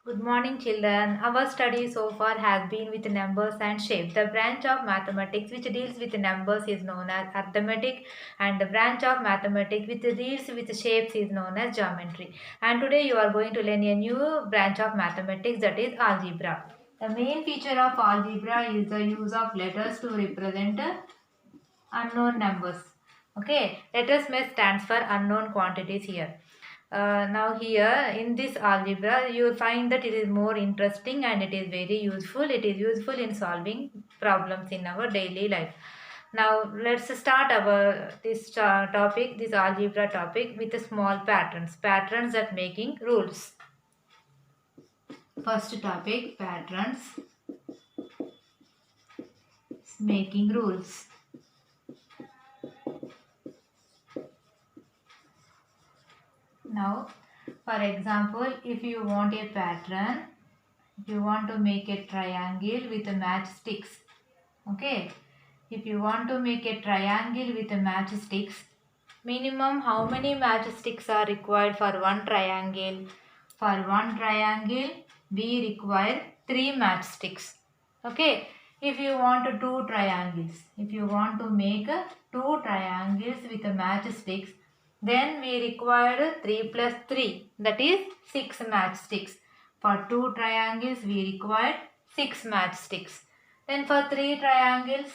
Good morning, children. Our study so far has been with numbers and shapes. The branch of mathematics which deals with numbers is known as arithmetic, and the branch of mathematics which deals with shapes is known as geometry. And today you are going to learn a new branch of mathematics, that is algebra. The main feature of algebra is the use of letters to represent unknown numbers. Okay, letters may stands for unknown quantities here. Now here in this algebra you will find that it is more interesting and it is very useful. It is useful in solving problems in our daily life. Now let's start our this algebra topic with the small patterns that making rules. First topic, patterns making rules. Now, for example, if you want a pattern, if you want to make a triangle with a matchsticks, okay, if you want to make a triangle with a matchsticks, minimum how many matchsticks are required for one triangle? For one triangle, we require 3 matchsticks. Okay, if you want two triangles, if you want to make two triangles with a matchsticks, then we require 3 plus 3, that is 6 matchsticks. For two triangles, we require 6 matchsticks. Then for 3 triangles,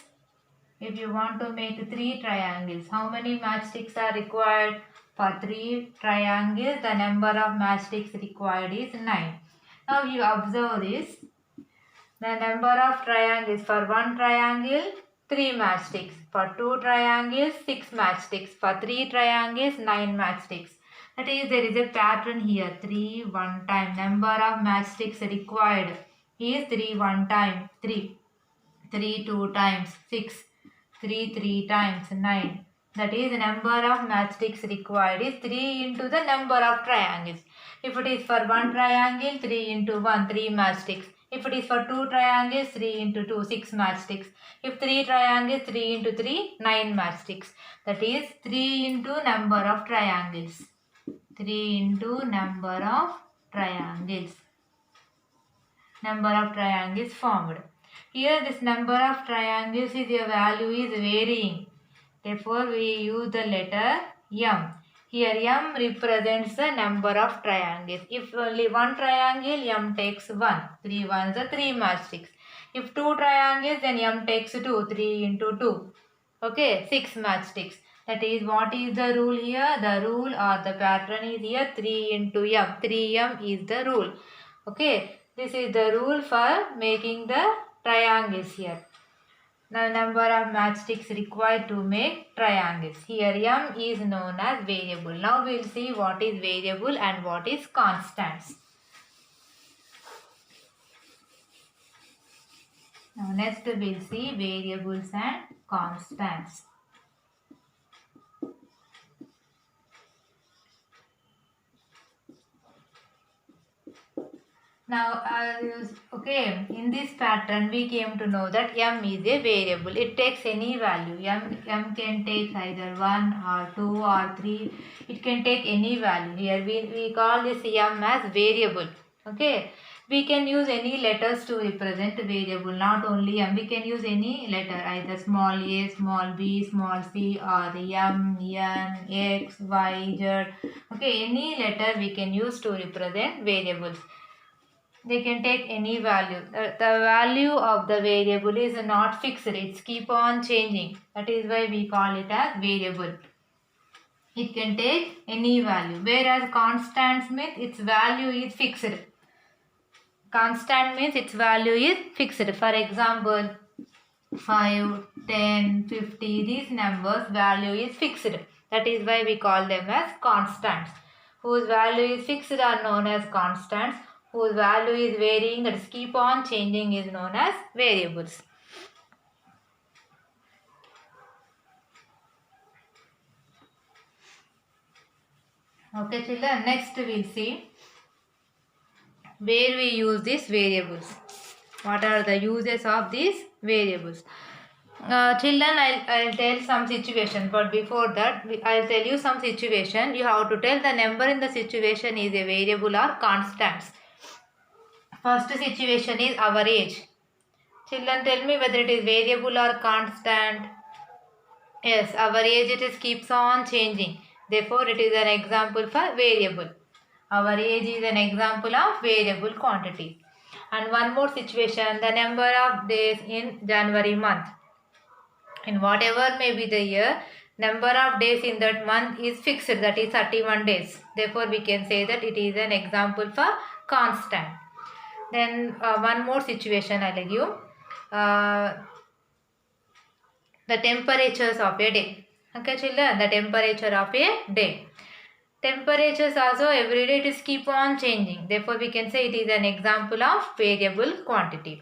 if you want to make 3 triangles, how many matchsticks are required? For 3 triangles, the number of matchsticks required is 9. Now you observe this. The number of triangles, for one triangle, 3 matchsticks. For two triangles, 6 matchsticks. For 3 triangles, 9 matchsticks. That is, there is a pattern here. 3 one time. Number of matchsticks required is 3 one time. 3. 3 two times. 6. 3 three times. 9. That is, the number of matchsticks required is 3 into the number of triangles. If it is for one triangle, 3 into 1, 3 matchsticks. If it is for two triangles, 3 into 2, 6 matchsticks. If 3 triangles, 3 into 3, 9 matchsticks. That is 3 into number of triangles. 3 into number of triangles. Number of triangles formed. Here this number of triangles is a value is varying. Therefore we use the letter M. Here M represents the number of triangles. If only one triangle, M takes 1. 3 ones are 3 matchsticks. If two triangles, then M takes 2. 3 into 2. Okay, 6 matchsticks. That is, what is the rule here? The rule or the pattern is here 3 into M. 3M is the rule. Okay, this is the rule for making the triangles here. The number of matchsticks required to make triangles. Here M is known as variable. Now we will see what is variable and what is constants. Now next we will see variables and constants. Now, okay, in this pattern we came to know that M is a variable. It takes any value. M can take either 1 or 2 or 3. It can take any value. Here we call this M as variable. Okay. We can use any letters to represent variable. Not only M. We can use any letter, either small a, small b, small c, or M, N, X, Y, Z. Okay. Any letter we can use to represent variables. They can take any value. The value of the variable is not fixed. It's keep on changing. That is why we call it as variable. It can take any value. Whereas constants means its value is fixed. Constant means its value is fixed. For example, 5, 10, 50, these numbers value is fixed. That is why we call them as constants. Whose value is fixed are known as constants. Whose value is varying, that is keep on changing, is known as variables. Okay children, next we will see where we use these variables. What are the uses of these variables? Children, I'll tell some situation, but before that I'll tell you some situation. You have to tell the number in the situation is a variable or constants. First situation is our age. Children, tell me whether it is variable or constant. Yes, our age it is keeps on changing. Therefore, it is an example for variable. Our age is an example of variable quantity. And one more situation, the number of days in January month. In whatever may be the year, number of days in that month is fixed, that is 31 days. Therefore, we can say that it is an example for constant. Then one more situation I will give you. The temperatures of a day. Okay children, the temperature of a day. Temperatures also every day it is keep on changing. Therefore, we can say it is an example of variable quantity.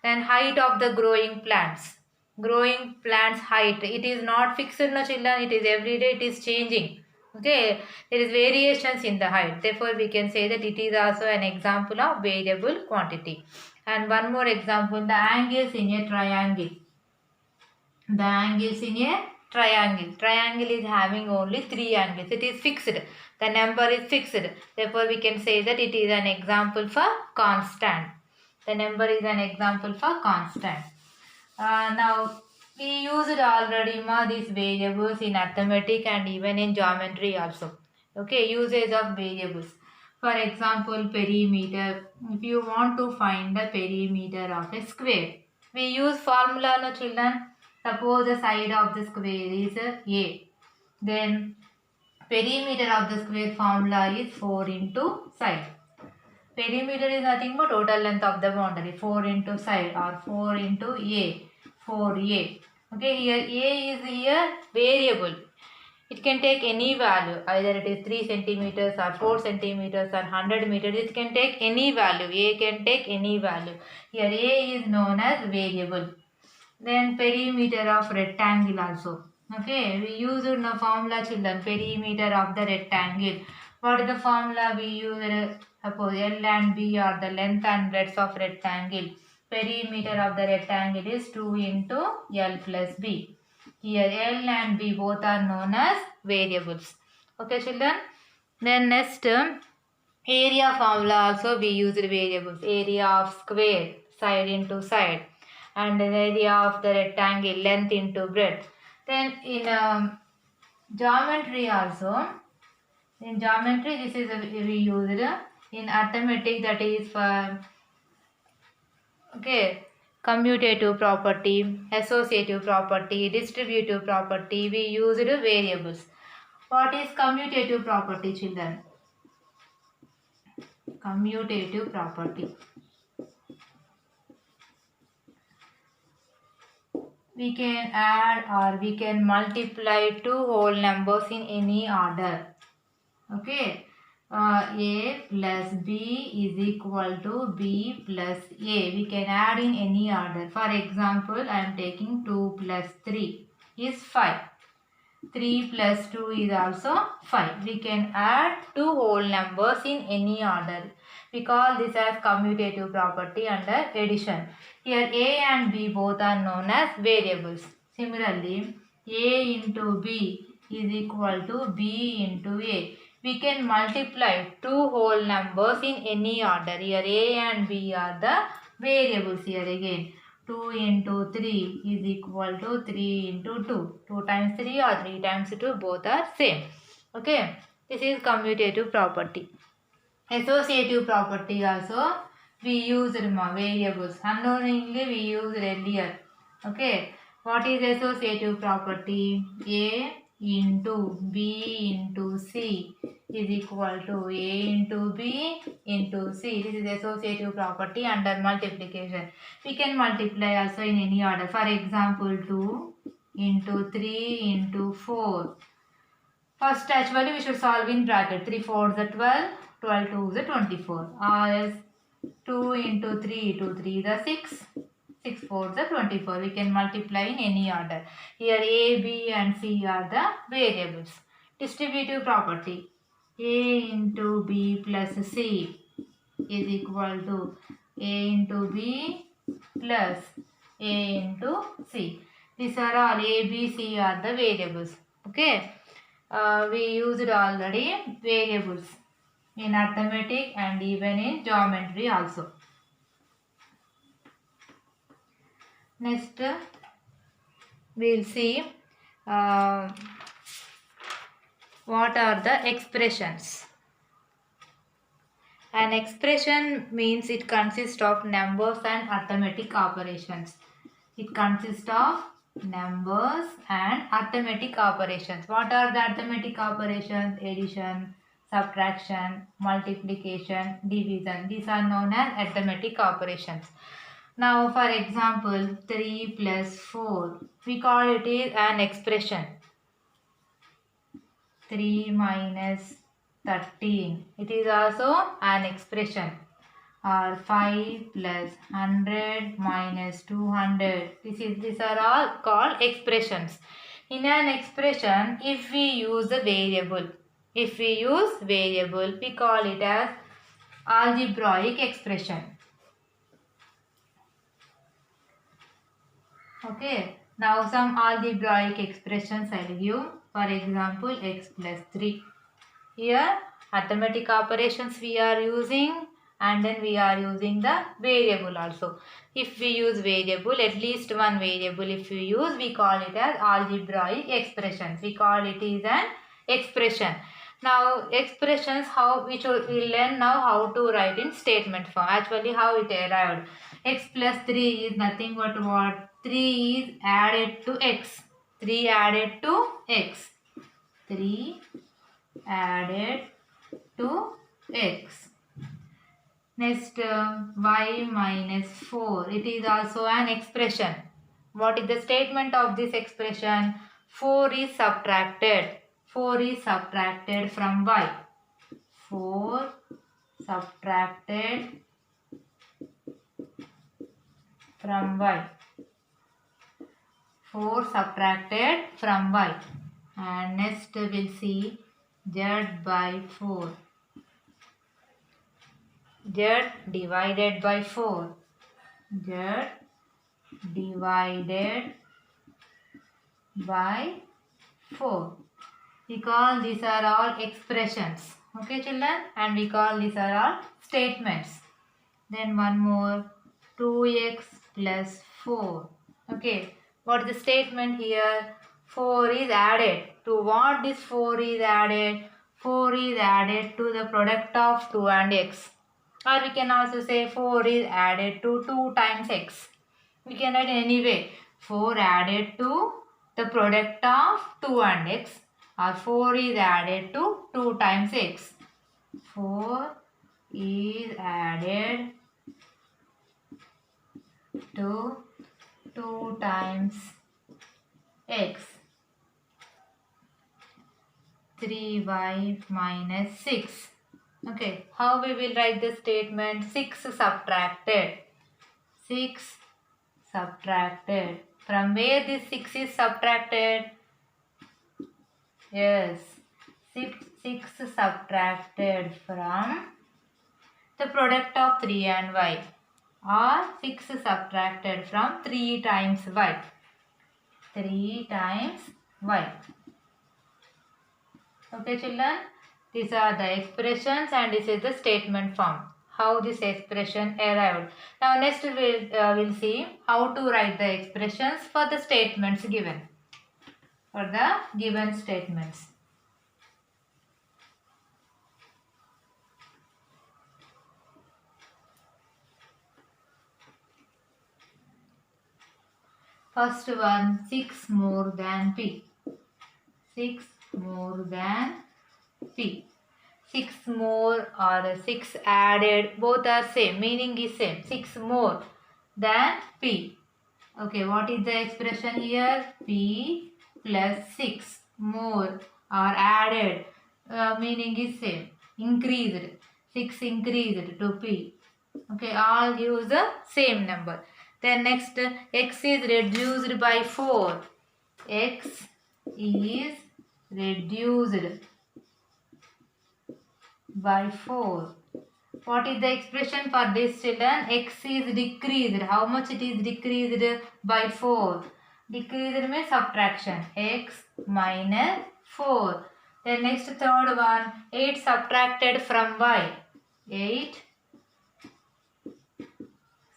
Then height of the growing plants. Growing plants height. It is not fixed, no children. It is every day it is changing. Okay, there is variations in the height. Therefore, we can say that it is also an example of variable quantity. And one more example, the angles in a triangle. The angles in a triangle. Triangle is having only 3 angles. It is fixed. The number is fixed. Therefore, we can say that it is an example for constant. The number is an example for constant. Now, we used already these variables in arithmetic and even in geometry also. Okay, usage of variables. For example, perimeter. If you want to find the perimeter of a square, we use formula, no children. Suppose the side of the square is A. Then perimeter of the square formula is 4 into side. Perimeter is nothing but total length of the boundary. 4 into side or 4 into A. 4A. Okay, here A is here variable. It can take any value. Either it is 3 centimeters or 4 centimeters or 100 meters. It can take any value. A can take any value. Here A is known as variable. Then perimeter of rectangle also. Okay, we use it in the formula children. Perimeter of the rectangle. What is the formula we use? Suppose L and B are the length and breadth of rectangle. Perimeter of the rectangle is 2 into L plus B. Here L and B both are known as variables. Okay children. Then next area formula also we used variables. Area of square, side into side. And the area of the rectangle, length into breadth. Then in geometry also, in geometry this is we used. In arithmetic, that is for commutative property, associative property, distributive property, we used variables. What is commutative property children? Commutative property. We can add or we can multiply two whole numbers in any order. Okay. A plus B is equal to B plus A. We can add in any order. For example, I am taking 2 plus 3 is 5. 3 plus 2 is also 5. We can add two whole numbers in any order. We call this as commutative property under addition. Here A and B both are known as variables. Similarly, A into B is equal to B into A. We can multiply two whole numbers in any order. Here A and B are the variables here again. 2 into 3 is equal to 3 into 2. 2 times 3 or 3 times 2 both are same. Okay. This is commutative property. Associative property also we used variables. Unknowingly we used earlier. Okay. What is associative property? A into B into C is equal to A into B into C. This is associative property under multiplication. We can multiply also in any order. For example, 2 into 3 into 4. First actually we should solve in bracket. 3 4 is 12. 12 2 is 24. Or else 2 into 3 to 3 is 6. 6 4 is 24. We can multiply in any order. Here A, B and C are the variables. Distributive property. A into B plus C is equal to A into B plus A into C. These are all A, B, C are the variables. Okay. We used already variables in arithmetic and even in geometry also. Next, we'll see uh, what are the expressions. An expression means it consists of numbers and arithmetic operations. It consists of numbers and arithmetic operations. What are the arithmetic operations? Addition, subtraction, multiplication, division. These are known as arithmetic operations. Now, for example, 3 plus 4. We call it is an expression. 3 minus 13. It is also an expression. Or 5 plus 100 minus 200. These are all called expressions. In an expression, if we use a variable, we call it as algebraic expression. Okay. Now some algebraic expressions I will give. For example, x plus 3. Here arithmetic operations we are using, and then we are using the variable also. If we use variable, at least one variable if we use, we call it as algebraic expressions. We call it is an expression. Now expressions, how we will learn now how to write in statement form. Actually how it arrived. X plus 3 is nothing but what? 3 is added to x. 3 added to x. 3 added to x. Next, y minus 4. It is also an expression. What is the statement of this expression? 4 is subtracted. 4 is subtracted from y. 4 subtracted from y. 4 subtracted from y. And next we'll see z by 4. Z divided by 4. Z divided by 4. We call these are all expressions. Okay children? And we call these are all statements. Then one more. 2x plus 4. Okay. What is the statement here? 4 is added. To what this 4 is added? 4 is added to the product of 2 and x. Or we can also say 4 is added to 2 times x. We can write any way. 4 added to the product of 2 and x. Or 4 is added to 2 times x. 4 is added to 2 times x. 3y minus 6. Okay, how we will write the statement? 6 subtracted. 6 subtracted. From where this 6 is subtracted? Yes, 6 subtracted from the product of 3 and y. Or 6 subtracted from 3 times y. 3 times y. Okay children, these are the expressions and this is the statement form. How this expression arrived. Now next we'll see how to write the expressions for the statements given. For the given statements. First one, 6 more than p. 6 more than p. 6 more or 6 added, both are same, meaning is same. 6 more than p. Okay, what is the expression here? P plus 6 more or added, meaning is same. Increased. 6 increased to p. Okay, all use the same number. Then next, x is reduced by 4. X is reduced by 4. What is the expression for this children? X is decreased. How much it is decreased? By 4. Decreased means subtraction. X minus 4. Then next third one, 8 subtracted from y. 8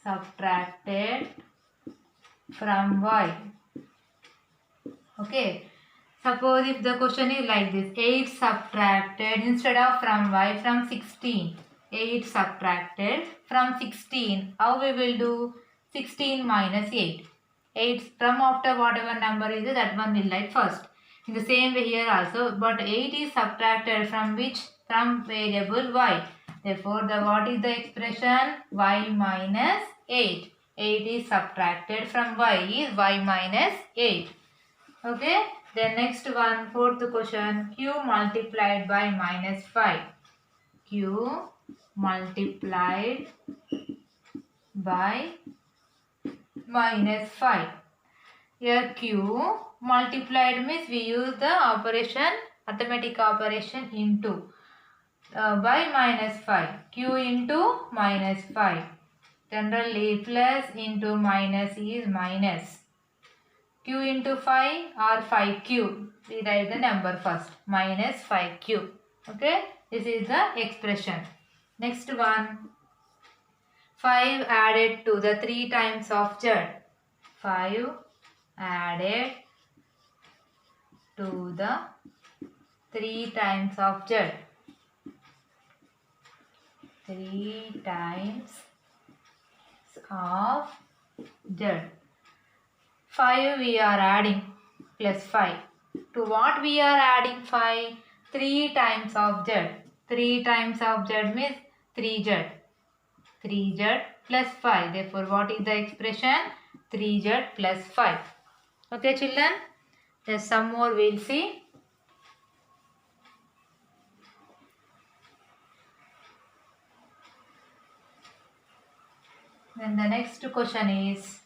subtracted from y. Okay. Suppose if the question is like this, 8 subtracted instead of from y, from 16. 8 subtracted from 16. How we will do? 16 minus 8. 8 from after whatever number is it, that one will write first. In the same way here also, but 8 is subtracted from which? From variable y. Therefore, what is the expression? Y minus 8. 8 is subtracted from y is y minus 8. Okay. Then next one, fourth question, q multiplied by minus 5. Q multiplied by minus 5. Here q multiplied means we use the operation, arithmetic operation into by minus 5. Q into minus 5. Generally plus into minus is minus. Q into 5 or 5q. We write the number first. Minus 5q. Okay. This is the expression. Next one. 5 added to the 3 times of z. 5 added to the 3 times of z. 3 times of z. 5 we are adding plus 5. To what we are adding 5? 3 times of z. 3 times of z means 3z. 3z plus 5. Therefore, what is the expression? 3z plus 5. Okay, children? There's some more we'll see. Then the next question is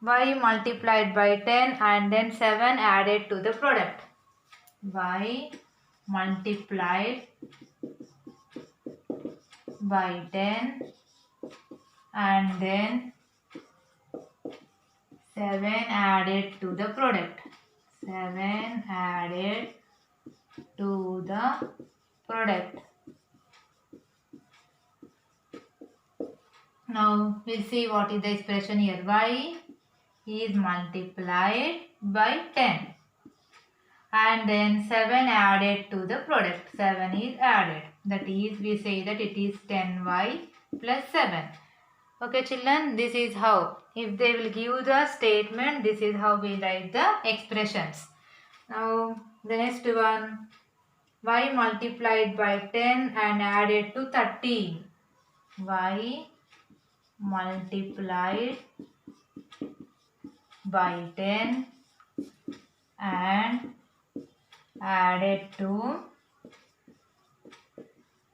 y multiplied by 10 and then 7 added to the product. Y multiplied by 10 and then 7 added to the product. 7 added to the product. Now we'll see what is the expression here. Y is multiplied by 10 and then 7 added to the product. 7 is added. That is, we say that it is 10y plus 7. Okay, children, this is how. If they will give the statement, this is how we write the expressions. Now, the next one. Y multiplied by 10 and added to 13. Y multiplied by 10 and added to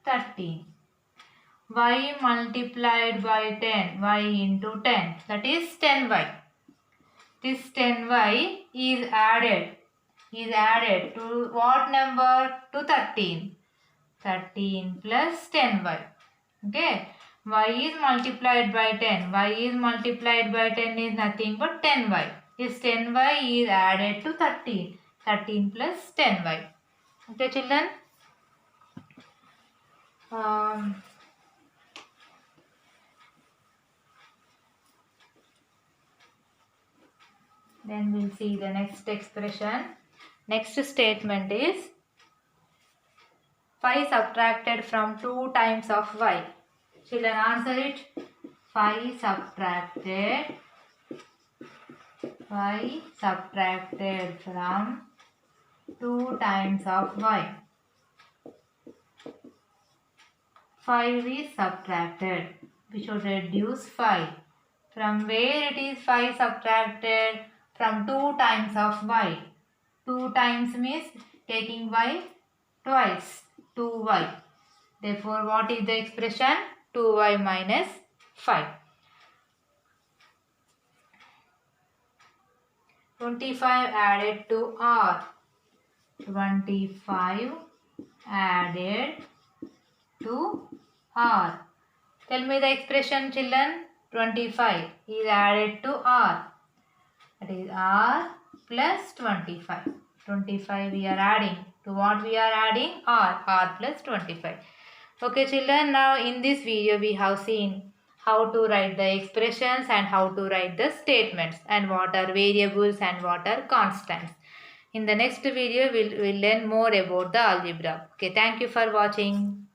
13. Y multiplied by 10, y into 10, that is 10y. This 10y is added to what number? To 13. 13 plus 10y. Okay. Y is multiplied by 10. Y is multiplied by 10 is nothing but 10y. This 10y is added to 13. 13 plus 10y. Okay, children? Then we'll see the next expression. Next statement is 5 subtracted from 2 times of y. Children, answer it. 5 subtracted from 2 times of y. 5 is subtracted. We should reduce 5. From where it is 5 subtracted? From 2 times of y. 2 times means taking y twice. 2y. Therefore, what is the expression? 2y minus 5. 25 added to r. 25 added to r. Tell me the expression, children. 25 is added to r. That is r plus 25. 25 we are adding. To what we are adding? R plus 25. Okay, children, now in this video we have seen how to write the expressions and how to write the statements and what are variables and what are constants. In the next video, we'll learn more about the algebra. Okay, thank you for watching.